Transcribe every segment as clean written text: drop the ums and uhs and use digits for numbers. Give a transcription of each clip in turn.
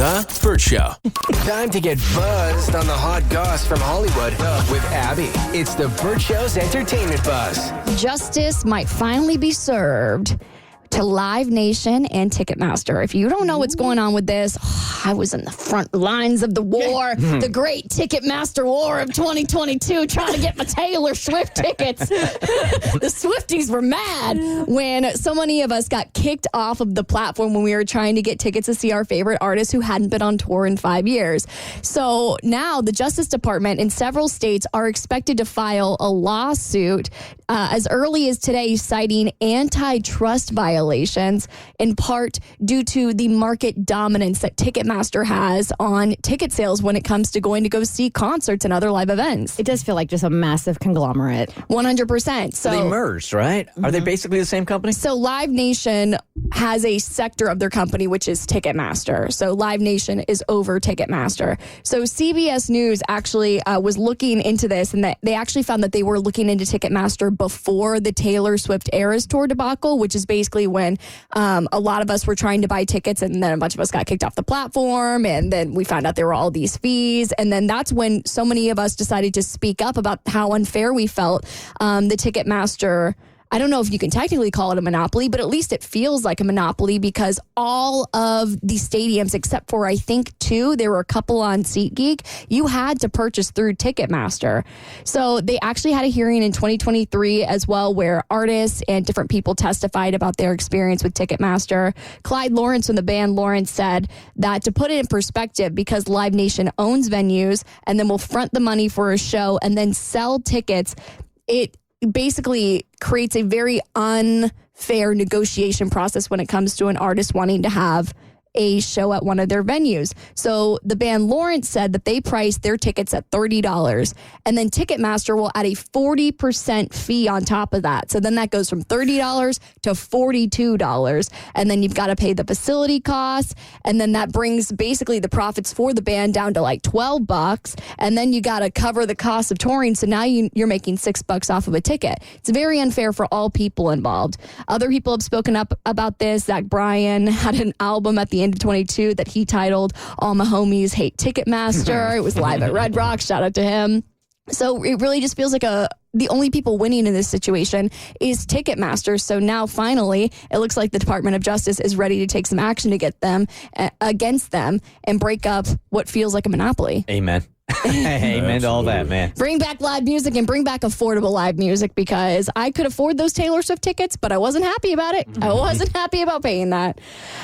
The Bert Show. Time to get buzzed on the hot goss from Hollywood with Abby. It's the Bert Show's entertainment buzz. Justice might finally be served to Live Nation and Ticketmaster. If you don't know what's going on with this, I was in the front lines of the war, the great Ticketmaster war of 2022, trying to get my Taylor Swift tickets. The Swifties were mad when so many of us got kicked off of the platform when we were trying to get tickets to see our favorite artists who hadn't been on tour in 5 years. So now the Justice Department in several states are expected to file a lawsuit as early as today, citing antitrust violations, in part due to the market dominance that Ticketmaster has on ticket sales when it comes to going to go see concerts and other live events. It does feel like just a massive conglomerate. 100%. So they merged, right? Are they basically the same company? So Live Nation has a sector of their company, which is Ticketmaster. So Live Nation is over Ticketmaster. So CBS News actually was looking into this, and they actually found that they were looking into Ticketmaster before the Taylor Swift Eras Tour debacle, which is basically when a lot of us were trying to buy tickets, and then a bunch of us got kicked off the platform, and then we found out there were all these fees, and then that's when so many of us decided to speak up about how unfair we felt the Ticketmaster. I don't know if you can technically call it a monopoly, but at least it feels like a monopoly because all of the stadiums, except for I think 2, there were a couple on SeatGeek, you had to purchase through Ticketmaster. So they actually had a hearing in 2023 as well where artists and different people testified about their experience with Ticketmaster. Clyde Lawrence from the band Lawrence said that to put it in perspective, because Live Nation owns venues and then will front the money for a show and then sell tickets, it basically creates a very unfair negotiation process when it comes to an artist wanting to have a show at one of their venues. So the band Lawrence said that they priced their tickets at $30, and then Ticketmaster will add a 40% fee on top of that. So then that goes from $30 to $42, and then you've got to pay the facility costs, and then that brings basically the profits for the band down to like $12, and then you got to cover the cost of touring. So now you're making $6 off of a ticket. It's very unfair for all people involved. Other people have spoken up about this. Zach Bryan had an album at the end of 22 that he titled All My Homies Hate Ticketmaster. It was live at Red Rocks. Shout out to him. So it really just feels like the only people winning in this situation is Ticketmaster. So now finally, it looks like the Department of Justice is ready to take some action to get them against them and break up what feels like a monopoly. Amen. Amen to all that, man. Bring back live music and bring back affordable live music, because I could afford those Taylor Swift tickets, but I wasn't happy about it. I wasn't happy about paying that.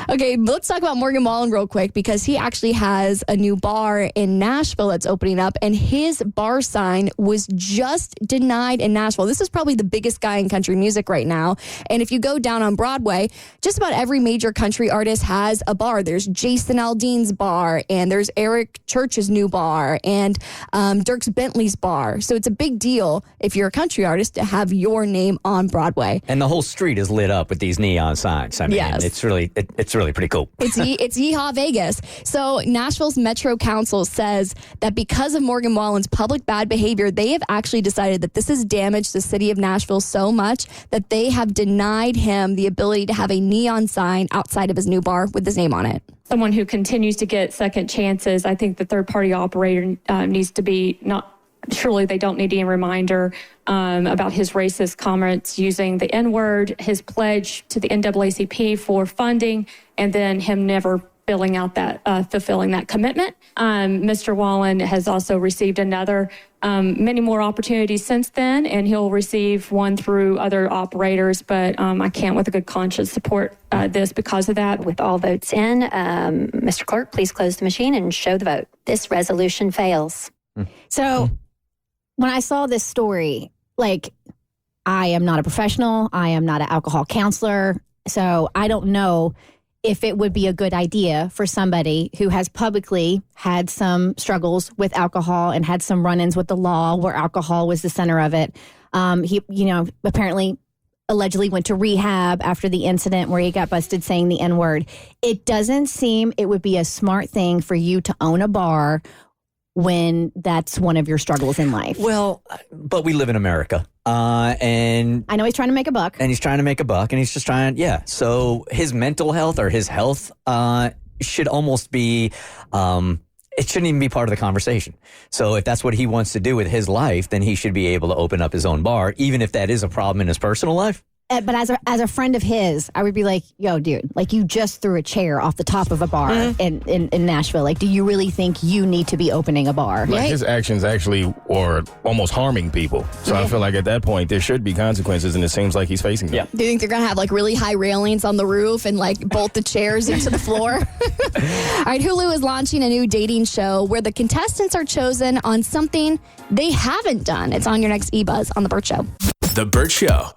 Okay, let's talk about Morgan Wallen real quick, because he actually has a new bar in Nashville that's opening up, and his bar sign was just denied in Nashville. This is probably the biggest guy in country music right now. And if you go down on Broadway, just about every major country artist has a bar. There's Jason Aldean's bar, and there's Eric Church's new bar, and Dierks Bentley's bar. So it's a big deal if you're a country artist to have your name on Broadway. And the whole street is lit up with these neon signs. I mean, yes. it's really pretty cool. It's Yeehaw Vegas. So Nashville's Metro Council says that because of Morgan Wallen's public bad behavior, they have actually decided that this has damaged the city of Nashville so much that they have denied him the ability to have a neon sign outside of his new bar with his name on it. Someone who continues to get second chances. I think the third-party operator needs to be surely they don't need any reminder about his racist comments using the N-word, his pledge to the NAACP for funding, and then him never fulfilling that commitment. Mr. Wallen has also received many more opportunities since then, and he'll receive one through other operators, but I can't with a good conscience support this because of that. With all votes in, Mr. Clerk, please close the machine and show the vote. This resolution fails. So when I saw this story, I am not a professional. I am not an alcohol counselor. So I don't know if it would be a good idea for somebody who has publicly had some struggles with alcohol and had some run-ins with the law where alcohol was the center of it. He, apparently allegedly went to rehab after the incident where he got busted saying the N-word. It doesn't seem it would be a smart thing for you to own a bar when that's one of your struggles in life. Well, but we live in America. And I know he's trying to make a buck. And he's trying to make a buck, and he's just trying, So his mental health or his health should almost be, it shouldn't even be part of the conversation. So if that's what he wants to do with his life, then he should be able to open up his own bar, even if that is a problem in his personal life. But as a friend of his, I would be like, yo, dude, like you just threw a chair off the top of a bar in Nashville. Like, do you really think you need to be opening a bar? Like Right? his actions actually are almost harming people. So I feel like at that point there should be consequences, and it seems like he's facing them. Yeah. Do you think they're going to have like really high railings on the roof and like bolt the chairs into the floor? All right, Hulu is launching a new dating show where the contestants are chosen on something they haven't done. It's on your next eBuzz on The Bert Show. The Bert Show.